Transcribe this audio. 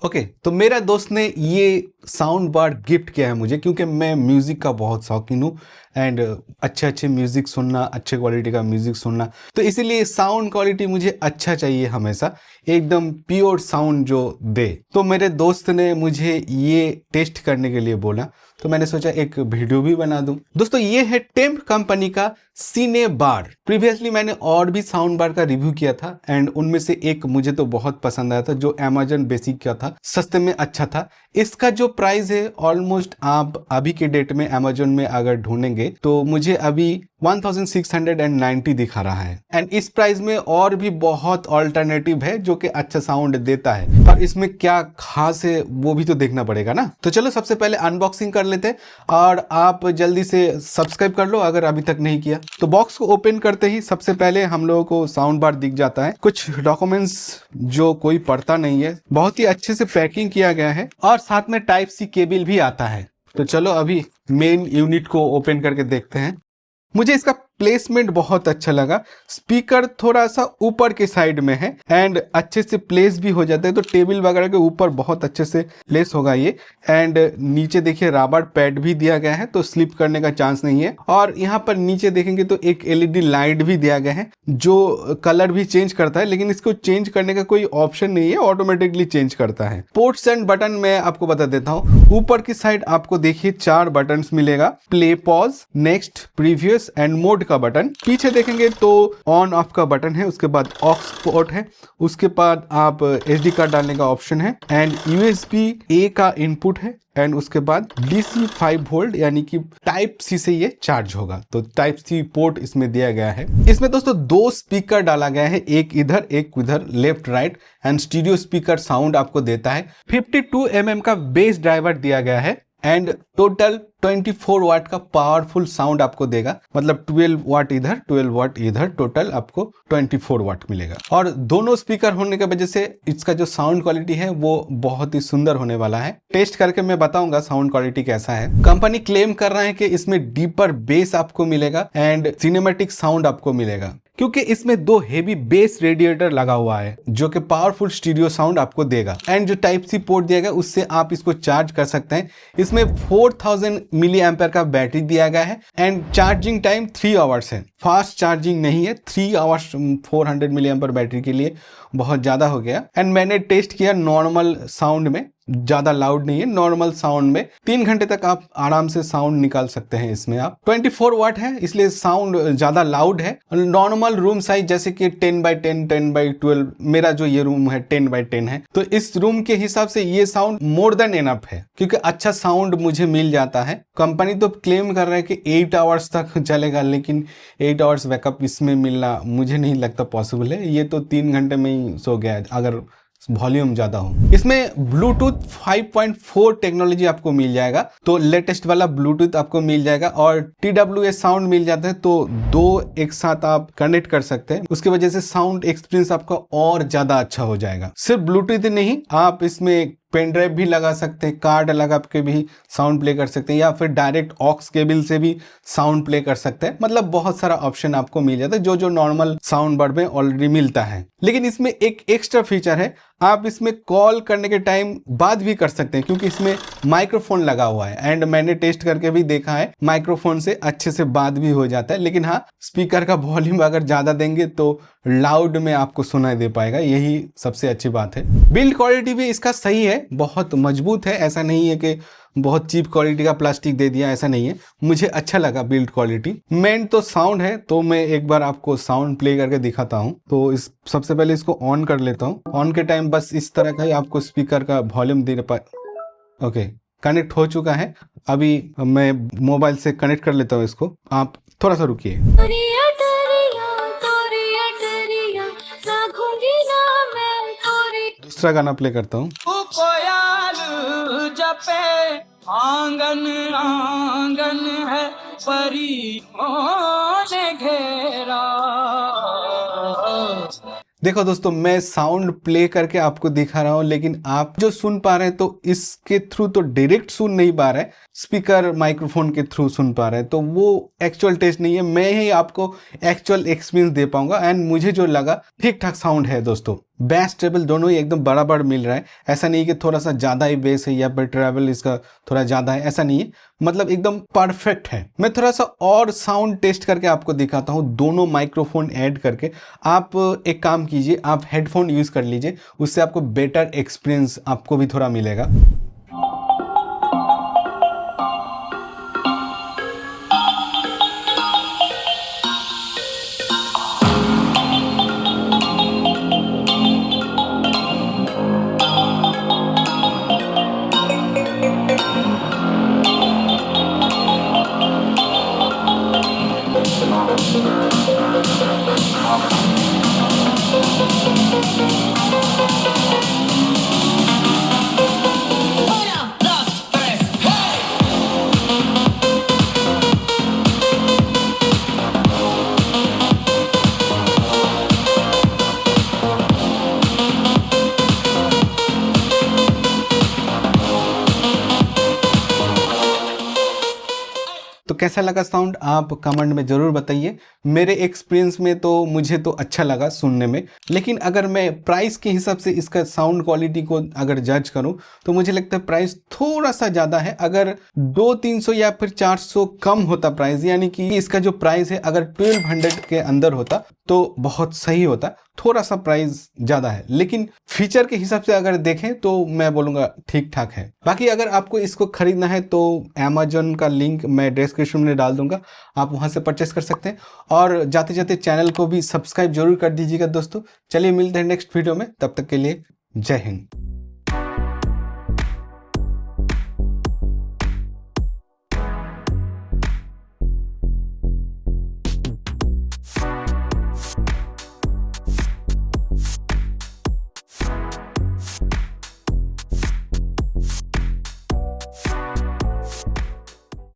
Okay तो मेरा दोस्त ने ये साउंड बार गिफ्ट किया है मुझे, क्योंकि मैं म्यूज़िक का बहुत शौकीन हूँ एंड अच्छे अच्छे म्यूज़िक सुनना, अच्छे क्वालिटी का म्यूज़िक सुनना, तो इसीलिए साउंड क्वालिटी मुझे अच्छा चाहिए हमेशा, एकदम प्योर साउंड जो दे। तो मेरे दोस्त ने मुझे ये टेस्ट करने के लिए बोला, तो मैंने सोचा एक वीडियो भी बना दूं। दोस्तों ये है टेम्प कंपनी का सीने बार। प्रीवियसली मैंने और भी साउंड बार का रिव्यू किया था एंड उनमें से एक मुझे तो बहुत पसंद आया था जो अमेजन बेसिक का था, सस्ते में अच्छा था। इसका जो प्राइस है ऑलमोस्ट आप अभी के डेट में अमेजन में अगर ढूंढेंगे तो मुझे अभी 1690 दिखा रहा है एंड इस प्राइस में और भी बहुत ऑल्टरनेटिव है जो कि अच्छा साउंड देता है, पर इसमें क्या खास है वो भी तो देखना पड़ेगा ना। तो चलो सबसे पहले अनबॉक्सिंग कर लेते हैं और आप जल्दी से सब्सक्राइब कर लो अगर अभी तक नहीं किया। तो बॉक्स को ओपन करते ही सबसे पहले हम लोगों को साउंड बार दिख जाता है, कुछ डॉक्यूमेंट्स जो कोई पढ़ता नहीं है, बहुत ही अच्छे से पैकिंग किया गया है और साथ में टाइप सी केबल भी आता है। तो चलो अभी मेन यूनिट को ओपन करके देखते हैं। मुझे इसका प्लेसमेंट बहुत अच्छा लगा। स्पीकर थोड़ा सा ऊपर के साइड में है एंड अच्छे से प्लेस भी हो जाता है, तो टेबल वगैरह के ऊपर बहुत अच्छे से प्लेस होगा ये। एंड नीचे देखिए रबर पैड भी दिया गया है, तो स्लिप करने का चांस नहीं है। और यहाँ पर नीचे देखेंगे तो एक एलईडी लाइट भी दिया गया है जो कलर भी चेंज करता है, लेकिन इसको चेंज करने का कोई ऑप्शन नहीं है, ऑटोमेटिकली चेंज करता है। पोर्ट्स एंड बटन मैं आपको बता देता हूँ। ऊपर की साइड आपको देखिए 4 बटन मिलेगा, play, pause, next, previous and mode का बटन। पीछे देखेंगे तो ऑन ऑफ का बटन है, उसके बाद ऑक्स पोर्ट है, उसके बाद आप एसडी कार्ड डालने का ऑप्शन है एंड यूएसबी ए का इनपुट है एंड उसके बाद DC 5 वोल्ट यानी कि टाइप सी से ये चार्ज होगा। तो टाइप सी पोर्ट इसमें दिया गया है। इसमें दोस्तों 2 स्पीकर डाला गया है, एक इधर एक उधर, left right, and stereo speaker sound आपको देता है। 52 mm का बेस ड्राइवर दिया गया है एंड टोटल 24 वाट का पावरफुल साउंड आपको देगा, मतलब 12 वाट इधर 12 वाट इधर, टोटल आपको 24 वाट मिलेगा। और दोनों स्पीकर होने की वजह से इसका जो साउंड क्वालिटी है वो बहुत ही सुंदर होने वाला है। टेस्ट करके मैं बताऊंगा साउंड क्वालिटी कैसा है। कंपनी क्लेम कर रहा है कि इसमें डीपर बेस आपको मिलेगा एंड सिनेमैटिक साउंड आपको मिलेगा, क्योंकि इसमें 2 हेवी बेस रेडिएटर लगा हुआ है जो कि पावरफुल स्टीरियो साउंड आपको देगा। एंड जो टाइप सी पोर्ट दिया गया उससे आप इसको चार्ज कर सकते हैं। इसमें 4000 मिली एम्पेयर का बैटरी दिया गया है एंड चार्जिंग टाइम 3 आवर्स है। फास्ट चार्जिंग नहीं है, 3 आवर्स 400 मिली एम्पेयर बैटरी के लिए बहुत ज़्यादा हो गया। एंड मैंने टेस्ट किया नॉर्मल साउंड में, ज़्यादा लाउड नहीं है, नॉर्मल साउंड में 3 घंटे तक आप आराम से साउंड निकाल सकते हैं। इसमें आप 24 वाट है इसलिए साउंड ज़्यादा लाउड है। नॉर्मल रूम साइज जैसे कि 10x10, 10x12, मेरा जो ये रूम है 10x10 है, तो इस रूम के हिसाब से ये साउंड मोर देन इनफ है, क्योंकि अच्छा साउंड मुझे मिल जाता है। कंपनी तो क्लेम कर रहा है कि 8 आवर्स तक चलेगा, लेकिन 8 आवर्स बैकअप इसमें मिलना मुझे नहीं लगता पॉसिबल है। ये तो 3 घंटे में ही सो गया है अगर वॉल्यूम ज्यादा हो। इसमें ब्लूटूथ 5.4 टेक्नोलॉजी आपको मिल जाएगा, तो लेटेस्ट वाला ब्लूटूथ आपको मिल जाएगा और TWS साउंड मिल जाता है, तो 2 एक साथ आप कनेक्ट कर सकते हैं। उसकी वजह से साउंड एक्सपीरियंस आपका और ज्यादा अच्छा हो जाएगा। सिर्फ ब्लूटूथ ही नहीं, आप इसमें पेन ड्राइव भी लगा सकते हैं, कार्ड लगा के भी साउंड प्ले कर सकते हैं, या फिर डायरेक्ट ऑक्स केबल से भी साउंड प्ले कर सकते हैं। मतलब बहुत सारा ऑप्शन आपको मिल जाता है जो नॉर्मल साउंड बार में ऑलरेडी मिलता है। लेकिन इसमें एक एक्स्ट्रा फीचर है, आप इसमें कॉल करने के टाइम बात भी कर सकते हैं, क्योंकि इसमें माइक्रोफोन लगा हुआ है एंड मैंने टेस्ट करके भी देखा है माइक्रोफोन से अच्छे से बात भी हो जाता है। लेकिन हाँ, स्पीकर का वॉल्यूम अगर ज्यादा देंगे तो लाउड में आपको सुनाई दे पाएगा, यही सबसे अच्छी बात है। बिल्ड क्वालिटी भी इसका सही है, बहुत मजबूत है, ऐसा नहीं है कि बहुत चीप क्वालिटी का प्लास्टिक दे दिया, ऐसा नहीं है। मुझे अच्छा लगा बिल्ड क्वालिटी। मेन तो साउंड है, तो मैं एक बार आपको साउंड प्ले करके दिखाता हूं। तो इस सबसे पहले इसको ऑन कर लेता हूं। ऑन के टाइम बस इस तरह का ही आपको स्पीकर का वॉल्यूम दे पाए। ओके, कनेक्ट हो चुका है। अभी मैं मोबाइल से कनेक्ट कर लेता हूँ इसको, आप थोड़ा सा रुकिए। दूसरा गाना प्ले करता हूँ। जपे आंगन आंगन है परियों ने घेरा। देखो दोस्तों, मैं साउंड प्ले करके आपको दिखा रहा हूं, लेकिन आप जो सुन पा रहे हैं तो इसके थ्रू तो डायरेक्ट सुन नहीं पा रहे, स्पीकर माइक्रोफोन के थ्रू सुन पा रहे हैं, तो वो एक्चुअल टेस्ट नहीं है। मैं ही आपको एक्चुअल एक्सपीरियंस दे पाऊंगा एंड मुझे जो लगा ठीक ठाक साउंड है दोस्तों। बेस ट्रेबल दोनों ही एकदम बराबर मिल रहा है, ऐसा नहीं कि थोड़ा सा ज़्यादा ही बेस है या फिर ट्रेबल इसका थोड़ा ज़्यादा है, ऐसा नहीं है, मतलब एकदम परफेक्ट है। मैं थोड़ा सा और साउंड टेस्ट करके आपको दिखाता हूँ, दोनों माइक्रोफोन ऐड करके। आप एक काम कीजिए, आप हेडफोन यूज़ कर लीजिए, उससे आपको बेटर एक्सपीरियंस आपको भी थोड़ा मिलेगा। तो कैसा लगा साउंड, आप कमेंट में ज़रूर बताइए। मेरे एक्सपीरियंस में तो मुझे तो अच्छा लगा सुनने में, लेकिन अगर मैं प्राइस के हिसाब से इसका साउंड क्वालिटी को अगर जज करूं तो मुझे लगता है प्राइस थोड़ा सा ज़्यादा है। अगर 200-300 या फिर 400 कम होता प्राइस, यानी कि इसका जो प्राइस है अगर 1200 के अंदर होता तो बहुत सही होता। थोड़ा सा प्राइस ज़्यादा है, लेकिन फीचर के हिसाब से अगर देखें तो मैं बोलूँगा ठीक ठाक है। बाकी अगर आपको इसको खरीदना है तो अमेजोन का लिंक मैं डिस्क्रिप्शन में डाल दूंगा, आप वहां से परचेस कर सकते हैं। और जाते जाते चैनल को भी सब्सक्राइब जरूर कर दीजिएगा दोस्तों। चलिए मिलते हैं नेक्स्ट वीडियो में, तब तक के लिए जय हिंद।